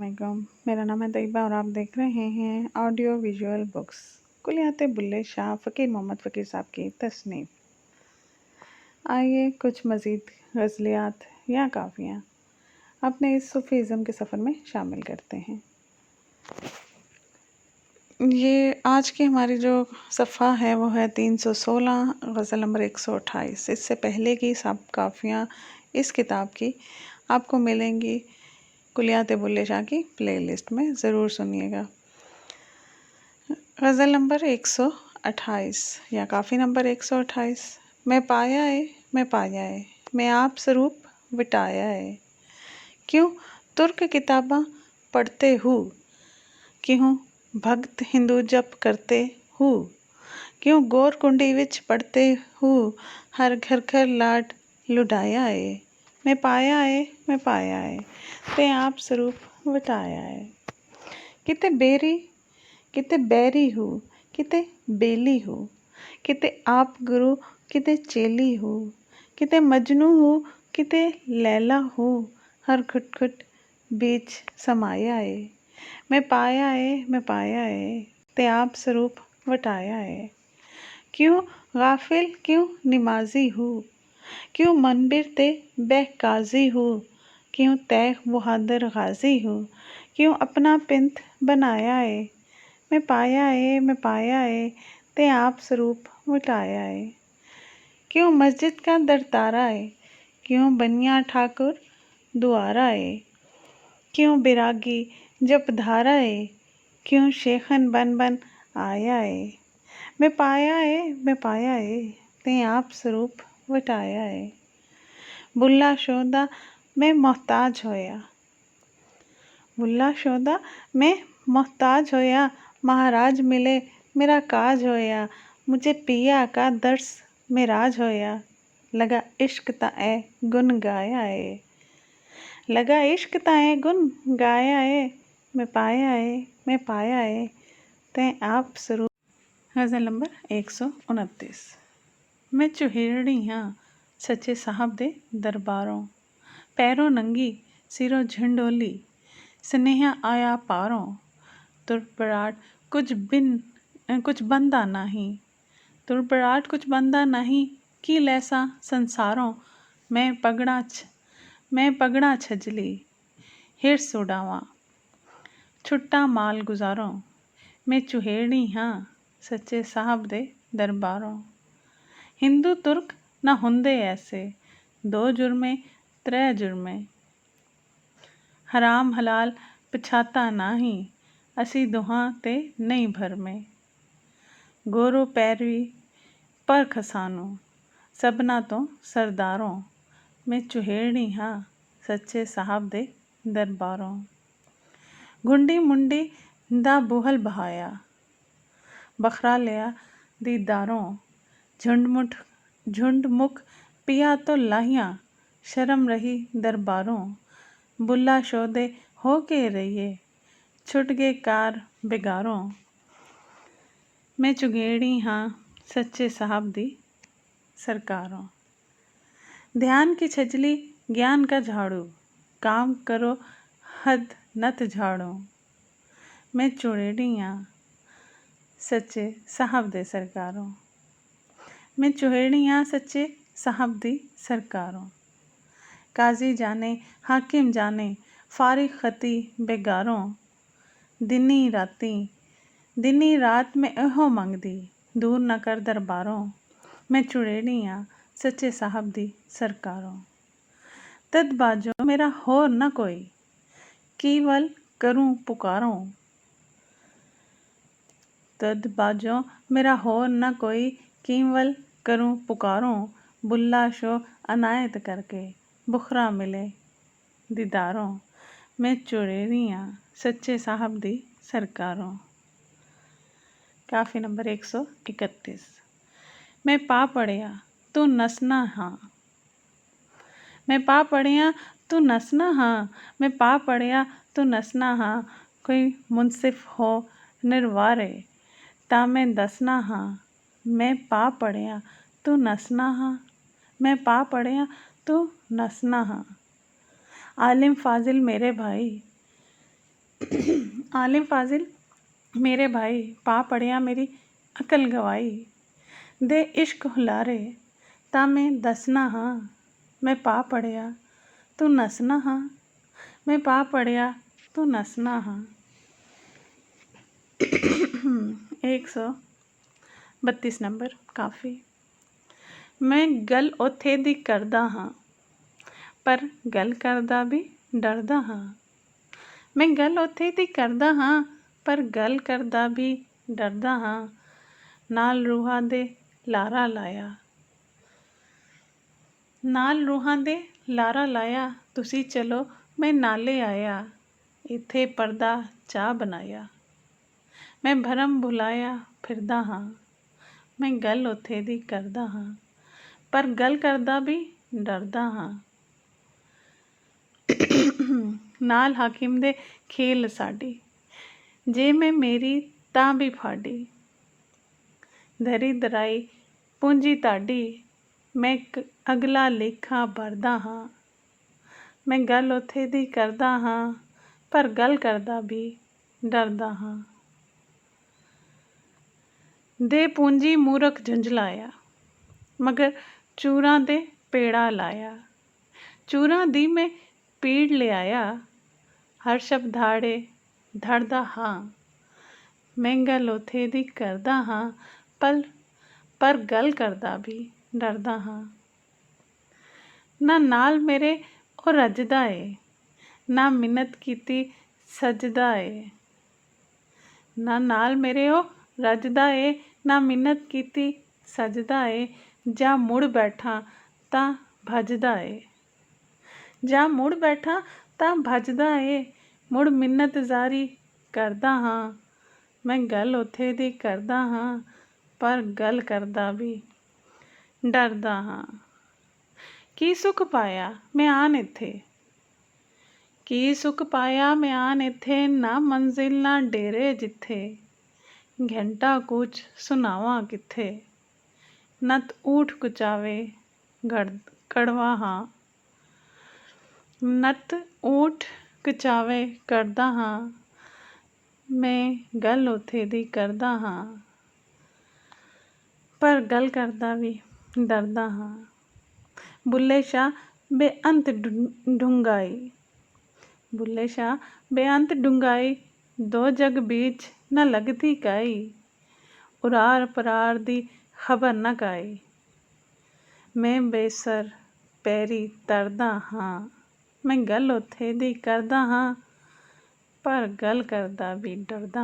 वालेकुम, मेरा नाम है तैयबा और आप देख रहे हैं audio visual books Kulliyat Bulleh Shah Faqir Mohammad फ़कीर साहब की तसनीफ़। आइए कुछ मज़ीद गज़लियात या काफ़ियाँ अपने इस सूफ़ीज़म के सफ़र में शामिल करते हैं। ये आज की हमारी जो सफ़ा है वो है 316 गज़ल नंबर 128। इससे पहले की सब काफ़ियाँ इस किताब की आपको मिलेंगी कुलियात बुल्ले शाह की प्लेलिस्ट में, ज़रूर सुनिएगा। गज़ल नंबर 128 या काफ़ी नंबर 128। मैं पाया है, मैं पाया है, मैं आप स्वरूप विटाया है। क्यों तुर्क किताबां पढ़ते हूँ, क्यों भगत हिंदू जप करते हूँ, क्यों गौर कुंडी विच पढ़ते हूँ, हर घर घर लाड लुढ़ाया है। मैं पाया है, मैं पाया है, ते आप स्वरूप वटाया है। किते बेरी किते बैरी हूँ, किते बेली हूँ, किते आप गुरु किते चेली हूँ, किते मजनू हूँ किते लैला हूँ, हर खुट खुट बीच समाया है। मैं पाया है, मैं पाया है, ते आप स्वरूप वटाया है। क्यों गाफिल क्यों निमाजी हूँ, क्यों मनबिर ते बहकाजी हूँ, क्यों तैख बहादुर गाजी हूँ, क्यों अपना पिंत बनाया है। मैं पाया है, मैं पाया है, ते आप स्वरूप वटाया है। क्यों मस्जिद का दरतारा है, क्यों बनिया ठाकुर दुआरा है, क्यों बिरागी जप धारा है, क्यों शेखन बन बन आया है। मैं पाया है, मैं पाया है, ते आप स्वरूप वटाया है। बुल्ला शोदा मैं मोहताज होया, बुल्ला शोदा मैं मोहताज होया, महाराज मिले मेरा काज होया, मुझे पिया का दर्स मेराज होया, लगा इश्क ताए गुन गाया है, लगा इश्क ताए गुन गाया है। मैं पाया है, मैं पाया है, ते आप स्वरूप। गज़ल नंबर 129। मैं चुहेड़ी हाँ सच्चे साहब दे दरबारों, पैरों नंगी सिरों झंडोली, स्नेहा आया पारों, तुरपड़ाट कुछ बंदा नहीं, तुरपड़ाट कुछ बंदा नहीं, की लैसा संसारों, मैं पगड़ा छजली, हिरस उड़ावा छुट्टा माल गुजारों। मैं चुहेड़ी हाँ सच्चे साहब दे दरबारों। हिंदू तुर्क ना हुंदे ऐसे, दो जुर्मे त्रै जुर्मे, हराम हलाल पछाता नाही, असी दुहां ते नहीं भरमे। गोरो पैरवी पर खसानो, सबना तो सरदारों, मैं चुहेड़ी हाँ सच्चे साहब दे दरबारों। गुंडी मुंडी दा बुहल बहाया, बखरा लिया दीदारों, झुंड मुख पिया तो लाहिया, शर्म रही दरबारों। बुल्ला शोदे हो के रहिए, छुट गए कार बेगारों। मैं चुगेड़ी हाँ सच्चे साहब दी सरकारों। ध्यान की छजली ज्ञान का झाड़ू, काम करो हद नत झाड़ो। मैं चुड़ेड़ी हाँ सच्चे साहब दे सरकारों। मैं चुहेड़ी हाँ सच्चे साहब दी सरकारों। काजी जाने हाकिम जाने, फारिग खती बेगारों, दिनी रात में एहो मंगदी, दूर न कर दरबारों। मैं चुड़ेड़ी हाँ सच्चे साहब दी सरकारों। तद बाजो मेरा हो न कोई, केवल करूं पुकारों, तद बाजो मेरा हो न कोई, केवल करूं पुकारों। बुल्ला शो अनायत करके, बुखरा मिले दीदारों। मैं चुड़ेड़ियाँ सच्चे साहब दी सरकारों। काफ़ी नंबर 131। मैं पा पड़िया तू नसना हाँ, मैं पा पड़िया तू नसना हाँ, मैं पा पड़िया तू नसना हाँ। कोई मुनसिफ हो निर्वारे, ता मैं दसना हाँ। मैं पा पड़िया तू नसना हाँ, मैं पा पड़िया तू नसना हाँ। आलिम फाजिल मेरे भाई, आलिम फाजिल मेरे भाई, पा पढ़िया मेरी अकल गवाई। दे इश्क हुलारे तां मैं दसना हाँ, मैं पा पढ़िया तू नसना हाँ, मैं पा पढ़िया तू नसना हाँ। 132 नंबर काफ़ी। मैं गल उथे दी करदा हाँ, पर गल करदा भी डरदा हाँ। मैं गल उथे दी करदा हाँ, पर गल करदा भी डरदा हाँ। नाल रूहां दे लारा लाया, नाल रूहां दे लारा लाया। तुसी चलो मैं नाले आया, इत्थे पर्दा चाह बनाया। मैं भरम भुलाया फिरदा हाँ, मैं गल उथे दी करदा हाँ, पर गल करदा भी डरदा हाँ। नाल हाकिम दे खेल साडी, जे मैं मेरी तां भी फाड़ी। दरी दराई पूंजी ताडी, मैं अगला लेखा भरदा हाँ। मैं गल उथे दी करदा हाँ, पर गल करदा भी डरदा हाँ। दे पूंजी मूरख झुंझलाया, मगर चूरां दे पेड़ा लाया। चूरां दी मैं पीड़ ले आया, हर शब्द धाड़े धड़दा हाँ। मैं गल उथे दी करदा हाँ, पर गल करदा भी डरदा हाँ। ना नाल मेरे ओ रजदा ए, ना मिन्नत कीती सजदा ए। ना नाल मेरे ओ रजदा ए, ना मिन्नत कीती सजदा ए। जा मुड़ बैठा तां भजदा ए, जा मुड़ बैठा तां भजदा ए। मुड़ मिन्नत जारी करदा हाँ, मैं गल उथे दी करदा हाँ, पर गल करदा भी डरदा हाँ। की सुख पाया मैं आन इत्थे, की सुख पाया मैं आन इत्थे। ना मंजिल ना डेरे जिथे, घंटा कूच सुनावां किथे। नत ऊठ कुचावे कड़वा हाँ, नत ऊठ कचावे करदा हाँ। मैं गल उथे दी करदा हाँ, पर गल करदा भी डरदा हाँ। बुल्ले शाह बेअंत डूंघाई, बुल्ले शाह बेअंत डूंघाई। दो जग बीच न लगदी काई, उरार परार दी खबर न काई। मैं बेसर पैरी तरदा हाँ, मैं गल उथे दी करदा हाँ, पर गल करदा भी डरदा।